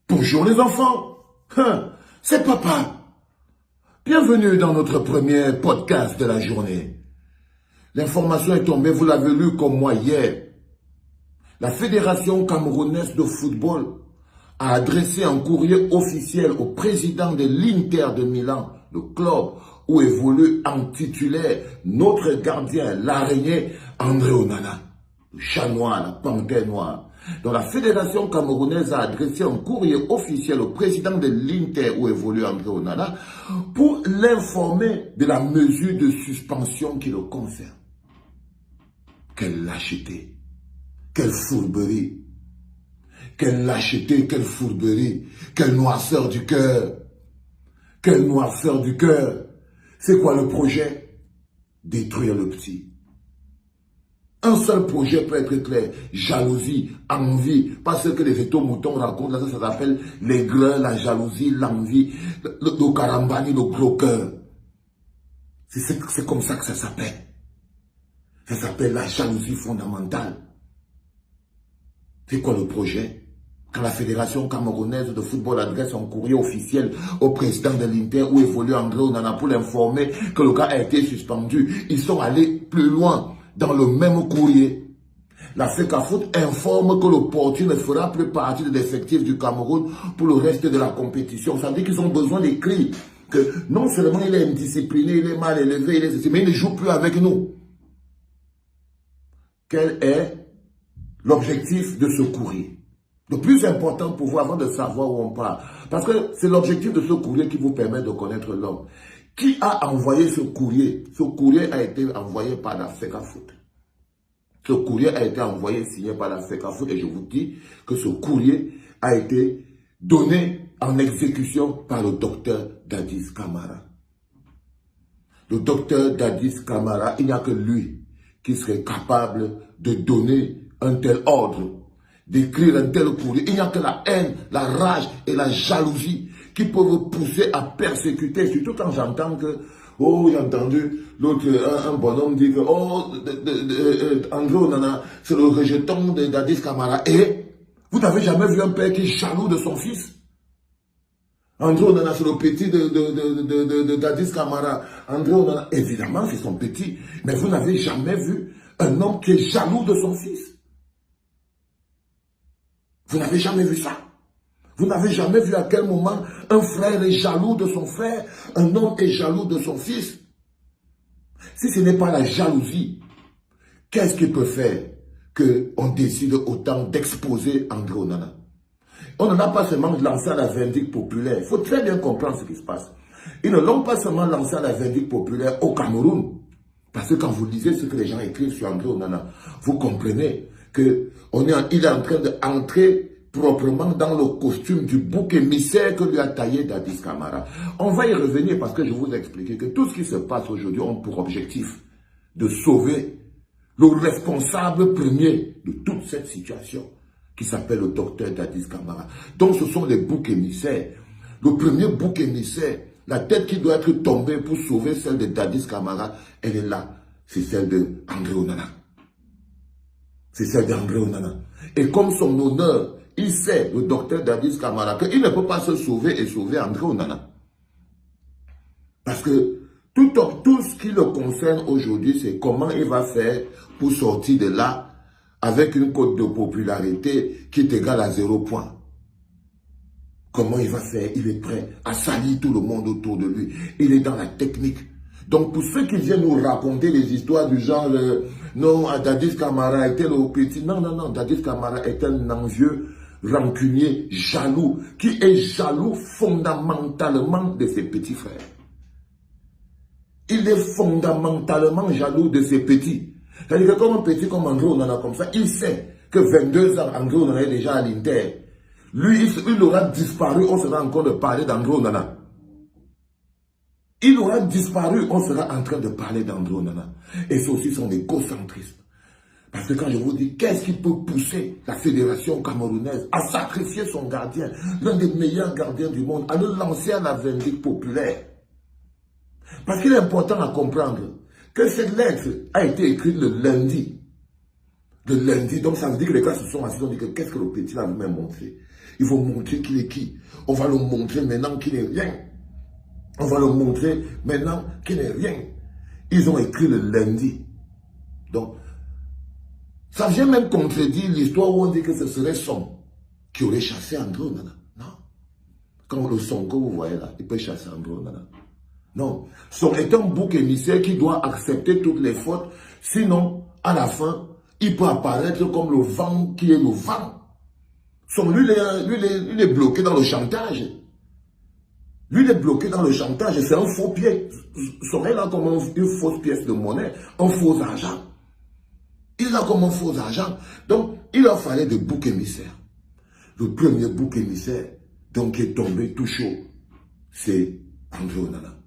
Bonjour les enfants, c'est papa. Bienvenue dans notre premier podcast de la journée. L'information est tombée, vous l'avez lu comme moi hier. La Fédération camerounaise de football a adressé un courrier officiel au président de l'Inter de Milan, le club où évolue en titulaire notre gardien, l'araignée André Onana, le chat noir, la panthère noire. Donc la Fédération camerounaise a adressé un courrier officiel au président de l'Inter où évolue André Onana pour l'informer de la mesure de suspension qui le concerne. Quelle lâcheté, quelle fourberie, quelle lâcheté, quelle fourberie, quelle noirceur du cœur, quelle noirceur du cœur. C'est quoi le projet? Détruire le petit. Un seul projet peut être clair, jalousie, envie, parce que les vétos-moutons racontent, là, ça s'appelle l'aigreur, la jalousie, l'envie, le carambani, le gros cœur. C'est comme ça que ça s'appelle. Ça s'appelle la jalousie fondamentale. C'est quoi le projet? Quand la Fédération camerounaise de football adresse un courrier officiel au président de l'Inter où évolue André Onana pour l'informer que le gars a été suspendu, ils sont allés plus loin. Dans le même courrier, la FECAFOOT informe que le portier ne fera plus partie de l'effectif du Cameroun pour le reste de la compétition. Ça veut dire qu'ils ont besoin d'écrire que non seulement il est indiscipliné, il est mal élevé, mais il ne joue plus avec nous. Quel est l'objectif de ce courrier? Le plus important pour vous avant de savoir où on part. Parce que c'est l'objectif de ce courrier qui vous permet de connaître l'homme. Qui a envoyé ce courrier? Ce courrier a été envoyé par la FECAFOOT. Ce courrier a été envoyé, signé par la FECAFOOT et je vous dis que ce courrier a été donné en exécution par le docteur Dadis Camara. Le docteur Dadis Camara, il n'y a que lui qui serait capable de donner un tel ordre, d'écrire un tel courrier. Il n'y a que la haine, la rage et la jalousie qui peuvent pousser à persécuter, surtout quand j'entends que, oh, j'ai entendu l'autre, un bonhomme dire que, oh, André Onana, c'est le rejeton de Dadis Camara. Et vous n'avez jamais vu un père qui est jaloux de son fils? André Onana, c'est le petit de Dadis Camara. André Onana, évidemment, c'est son petit, mais vous n'avez jamais vu un homme qui est jaloux de son fils. Vous n'avez jamais vu ça. Vous n'avez jamais vu à quel moment un frère est jaloux de son frère, un homme est jaloux de son fils. Si ce n'est pas la jalousie, qu'est-ce qui peut faire qu'on décide autant d'exposer André Onana? On ne l'a pas seulement lancé à la vindicte populaire. Il faut très bien comprendre ce qui se passe. Ils ne l'ont pas seulement lancé à la vindicte populaire au Cameroun. Parce que quand vous lisez ce que les gens écrivent sur André Onana, vous comprenez qu'il est en train d'entrer proprement dans le costume du bouc émissaire que lui a taillé Dadis Camara. On va y revenir parce que je vous ai expliqué que tout ce qui se passe aujourd'hui a pour objectif de sauver le responsable premier de toute cette situation qui s'appelle le docteur Dadis Camara. Donc ce sont les boucs émissaires. Le premier bouc émissaire, la tête qui doit être tombée pour sauver celle de Dadis Camara, elle est là. C'est celle de André Onana. C'est celle d'André Onana. Et comme son honneur, il sait, le docteur Dadis Camara, qu'il ne peut pas se sauver et sauver André Onana. Parce que tout ce qui le concerne aujourd'hui, c'est comment il va faire pour sortir de là avec une cote de popularité qui est égale à 0 point. Comment il va faire? Il est prêt à salir tout le monde autour de lui. Il est dans la technique. Donc pour ceux qui viennent nous raconter les histoires du genre, non, Dadis Camara était le petit. Non, non, non, Dadis Camara est un envieux, rancunier, jaloux, qui est jaloux fondamentalement de ses petits frères. Il est fondamentalement jaloux de ses petits. C'est-à-dire que comme un petit comme André Onana comme ça, il sait que 22 ans, André Onana est déjà à l'Inter. Lui, il aura disparu, on sera encore de parler d'André Onana. Il aura disparu, on sera en train de parler d'André Onana. Et c'est aussi son égocentrisme. Parce que quand je vous dis, qu'est-ce qui peut pousser la fédération camerounaise à sacrifier son gardien, l'un des meilleurs gardiens du monde, à le lancer à la vindicte populaire? Parce qu'il est important à comprendre que cette lettre a été écrite le lundi. Le lundi, donc ça veut dire que les gars se sont assis, ils ont dit que qu'est-ce que le petit a lui-même montré. Ils vont montrer qu'il est qui. On va le montrer maintenant qu'il n'est rien. On va le montrer maintenant qu'il n'est rien. Ils ont écrit le lundi. Donc, ça vient même contredire l'histoire où on dit que ce serait Son qui aurait chassé André Onana. Non. Quand le Son que vous voyez là, il peut chasser André Onana. Non. Son est un bouc émissaire qui doit accepter toutes les fautes. Sinon, à la fin, il peut apparaître comme le vent qui est le vent. Son, lui, il est bloqué dans le chantage. Lui, il est bloqué dans le chantage. C'est un faux pied. Son est là comme une fausse pièce de monnaie, un faux argent. Il est là comme un faux argent. Donc, il leur fallait des boucs émissaires. Le premier bouc émissaire, donc, qui est tombé tout chaud, c'est André Onana.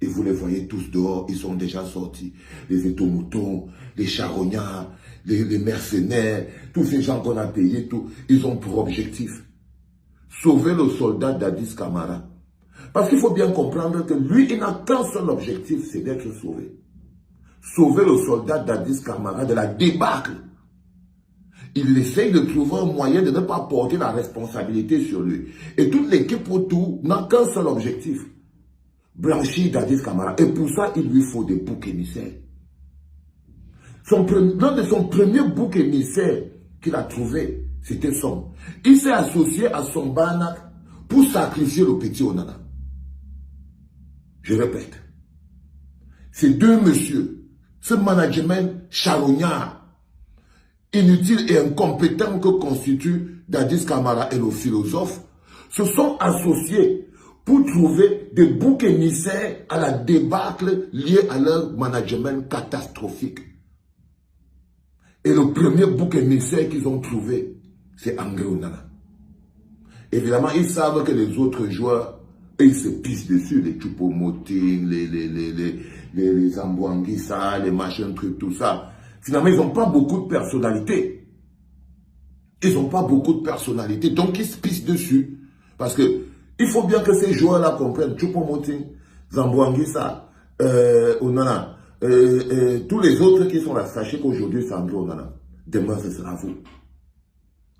Et vous les voyez tous dehors, ils sont déjà sortis. Les étomoutons, les charognards, les mercenaires, tous ces gens qu'on a payés, ils ont pour objectif sauver le soldat Dadis Camara. Parce qu'il faut bien comprendre que lui, il n'a qu'un seul objectif, c'est d'être sauvé. Sauver le soldat Dadis Camara de la débâcle. Il essaye de trouver un moyen de ne pas porter la responsabilité sur lui. Et toute l'équipe autour n'a qu'un seul objectif. Blanchir Dadis Camara. Et pour ça, il lui faut des boucs émissaires. L'un de son premier bouc émissaire qu'il a trouvé, c'était Son. Il s'est associé à Son Banak pour sacrifier le petit Onana. Je répète. Ces deux messieurs, ce management charognard, inutile et incompétent que constitue Dadis Camara et le philosophe, se sont associés pour trouver des boucs émissaires à la débâcle liée à leur management catastrophique. Et le premier bouc émissaire qu'ils ont trouvé, c'est André Onana. Évidemment, ils savent que les autres joueurs, ils se pissent dessus, les Choupo-Moting, les Ambouanguissa, les machins, trucs, tout ça. Finalement, ils n'ont pas beaucoup de personnalité. Ils n'ont pas beaucoup de personnalité, donc ils se pissent dessus. Parce que il faut bien que ces joueurs-là comprennent. Choupo-Moting, Zambouanguissa, Onana, tous les autres qui sont là, sachez qu'aujourd'hui c'est André Onana. Demain ce sera vous.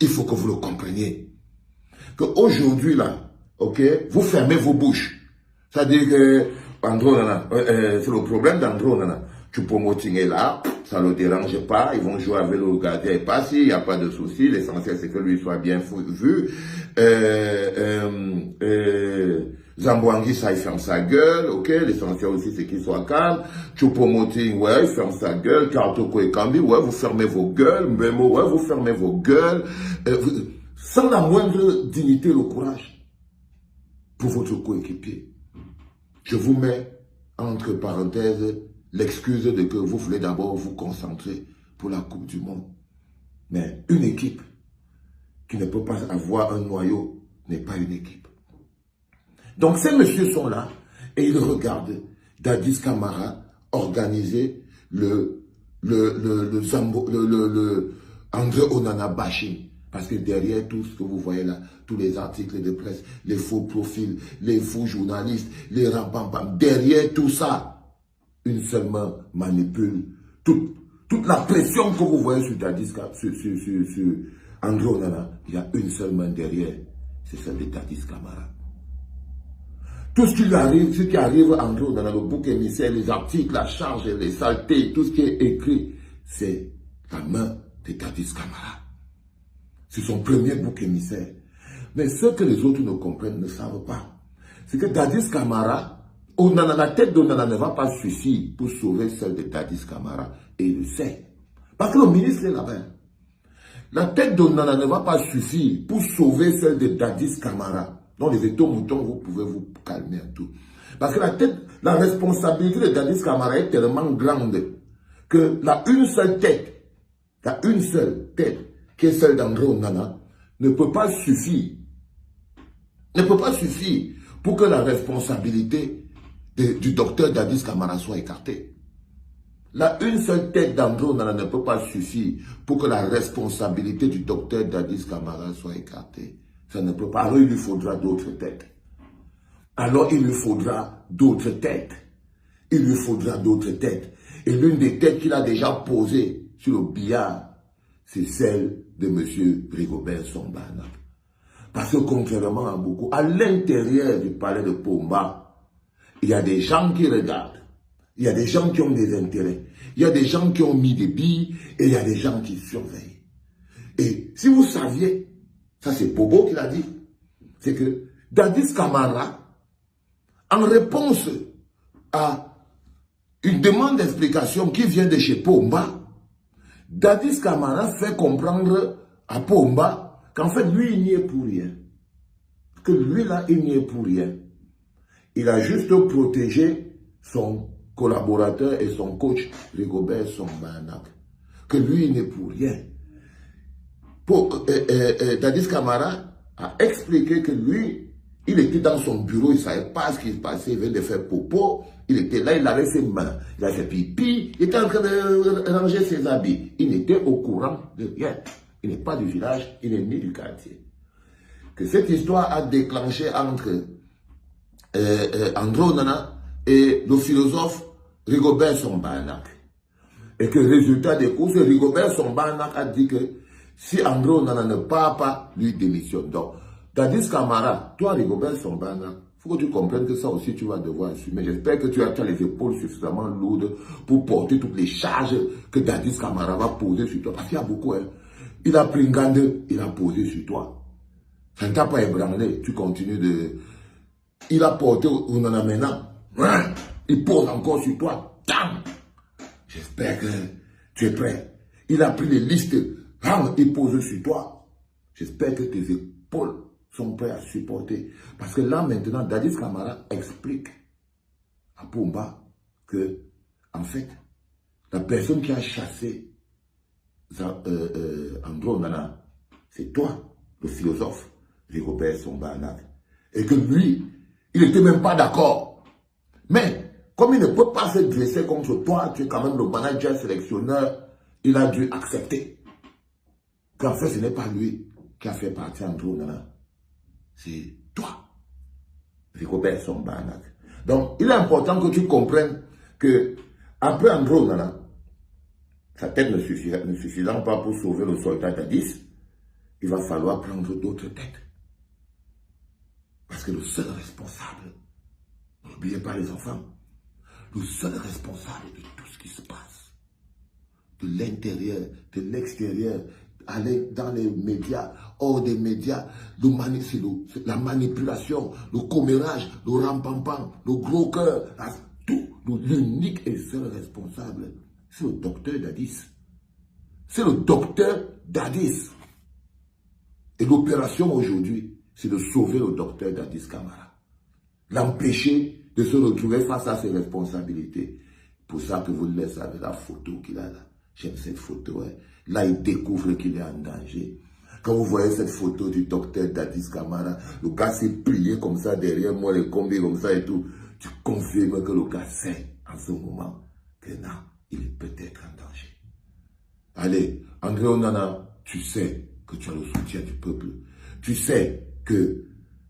Il faut que vous le compreniez. Qu'aujourd'hui là, ok, vous fermez vos bouches. C'est-à-dire que André Onana, c'est le problème d'André Onana. Choupo-Moting est là, ça ne le dérange pas, ils vont jouer avec le gardien et pas si, il n'y a pas de souci, l'essentiel c'est que lui soit bien vu. Zambouangui, ça, il ferme sa gueule, ok, l'essentiel aussi c'est qu'il soit calme. Choupo-Moting, ouais, il ferme sa gueule. Kartoko et Kambi, ouais, vous fermez vos gueules. Mbemo, ouais, vous fermez vos gueules. Sans la moindre dignité et le courage pour votre coéquipier. Je vous mets entre parenthèses l'excuse de que vous voulez d'abord vous concentrer pour la Coupe du Monde. Mais une équipe qui ne peut pas avoir un noyau n'est pas une équipe. Donc ces messieurs sont là et ils regardent Dadis Camara organiser le André Onana bashing. Parce que derrière tout ce que vous voyez là, tous les articles de presse, les faux profils, les faux journalistes, les rampampam, derrière tout ça, une seule main manipule toute la pression que vous voyez sur Dadis, sur André Onana. Il y a une seule main derrière, c'est celle de Dadis Camara. Tout ce qui arrive à André Onana, le bouc émissaire, les articles, la charge, les saletés, tout ce qui est écrit, c'est la main de Dadis Camara. C'est son premier bouc émissaire. Mais ce que les autres ne comprennent, ne savent pas, c'est que Dadis Camara, la tête d'Onana ne va pas suffire pour sauver celle de Dadis Camara. Et il le sait. Parce que le ministre est là-bas. La tête d'Onana ne va pas suffire pour sauver celle de Dadis Camara. Donc les étomoutons, vous pouvez vous calmer à tout. Parce que la responsabilité de Dadis Camara est tellement grande que une seule tête, qui est celle d'André Onana, ne peut pas suffire. Ne peut pas suffire pour que la responsabilité du docteur Dadis Camara soit écartée. Une seule tête d'André Onana ne peut pas suffire pour que la responsabilité du docteur Dadis Camara soit écartée. Ça ne peut pas. Alors il lui faudra d'autres têtes. Et l'une des têtes qu'il a déjà posées sur le billard, c'est celle de M. Rigobert Son Banak. Parce que contrairement à beaucoup, à l'intérieur du palais de Pomba, il y a des gens qui regardent. Il y a des gens qui ont des intérêts. Il y a des gens qui ont mis des billes et il y a des gens qui surveillent. Et si vous saviez, ça c'est Bobo qui l'a dit, c'est que Dadis Camara, en réponse à une demande d'explication qui vient de chez Pomba, Dadis Camara fait comprendre à Pomba qu'en fait, lui, il n'y est pour rien. Que lui, là, il n'y est pour rien. Il a juste protégé son collaborateur et son coach, Rigobert Song-Banak. Que lui, il n'est pour rien. Dadis Camara a expliqué que lui, il était dans son bureau, il ne savait pas ce qui se passait, il venait de faire popo, il était là, il avait ses mains, il a fait pipi, il était en train de ranger ses habits. Il n'était au courant de rien. Il n'est pas du village, il n'est ni du quartier. Que cette histoire a déclenché entre Andro Nana et le philosophe Rigobert Song-Banak. Et que le résultat des courses, Rigobert Song-Banak a dit que si Andro Nana ne part pas, lui démissionne. Donc, Dadis Camara, toi Rigobert Song-Banak, il faut que tu comprennes que ça aussi tu vas devoir assumer. J'espère que tu as les épaules suffisamment lourdes pour porter toutes les charges que Dadis Camara va poser sur toi. Parce qu'il y a beaucoup, hein. Il a pris une gande, il a posé sur toi. Ça ne t'a pas ébranlé, tu continues de... Il a porté on en a maintenant. Il pose encore sur toi. J'espère que tu es prêt. Il a pris les listes. Il pose sur toi. J'espère que tes épaules sont prêtes à supporter. Parce que là, maintenant, Dadis Camara explique à Pomba que, en fait, la personne qui a chassé Andro Nana, c'est toi, le philosophe, Rigobert Song-Banak. Et que lui, il n'était même pas d'accord. Mais, comme il ne peut pas se dresser contre toi, tu es quand même le manager sélectionneur, il a dû accepter qu'en fait, ce n'est pas lui qui a fait partie Andro Nana. C'est toi, Rigobert Song-Banak. Donc, il est important que tu comprennes que, après Andro Nana, sa tête ne suffisant pas pour sauver le soldat Dadis, il va falloir prendre d'autres têtes. Parce que le seul responsable, n'oubliez pas les enfants, le seul responsable de tout ce qui se passe, de l'intérieur, de l'extérieur, aller dans les médias, hors des médias, c'est la manipulation, le commérage, le rampampam, le gros cœur, tout, l'unique et seul responsable, c'est le docteur Dadis. C'est le docteur Dadis. Et l'opération aujourd'hui, c'est de sauver le docteur Dadis Camara. L'empêcher de se retrouver face à ses responsabilités. Pour ça que vous le laissez avec la photo qu'il a là. J'aime cette photo. Hein. Là, il découvre qu'il est en danger. Quand vous voyez cette photo du docteur Dadis Camara, le gars s'est plié comme ça derrière moi, les combis comme ça et tout. Tu confirmes que le gars sait en ce moment que non, il est peut-être en danger. Allez, André Onana, tu sais que tu as le soutien du peuple. Tu sais que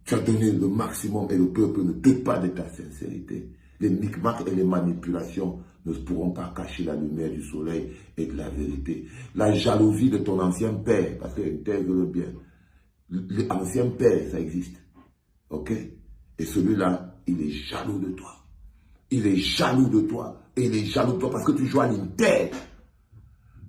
tu as donné le maximum et le peuple ne doute pas de ta sincérité. Les micmacs et les manipulations ne pourront pas cacher la lumière du soleil et de la vérité. La jalousie de ton ancien père, parce que intègre bien, l'ancien père, ça existe. Ok? Et celui-là, il est jaloux de toi. Il est jaloux de toi. Et il est jaloux de toi parce que tu joues à l'Inter.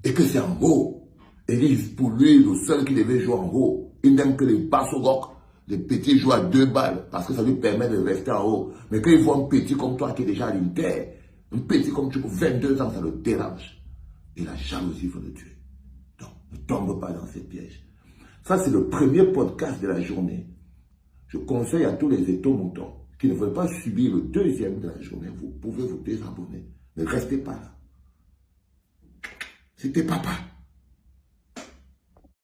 Et que c'est en haut. Et pour lui, le seul qui devait jouer en haut, il n'aime que les bassogok. Les petits jouent à 2 balles parce que ça lui permet de rester en haut. Mais quand il voit un petit comme toi qui est déjà à l'Inter, un petit comme tu, 22 ans, ça le dérange. Et la jalousie veut le tuer. Donc, ne tombe pas dans ces pièges. Ça, c'est le premier podcast de la journée. Je conseille à tous les étomoutons qui ne veulent pas subir le deuxième de la journée, vous pouvez vous désabonner. Ne restez pas là. C'était papa.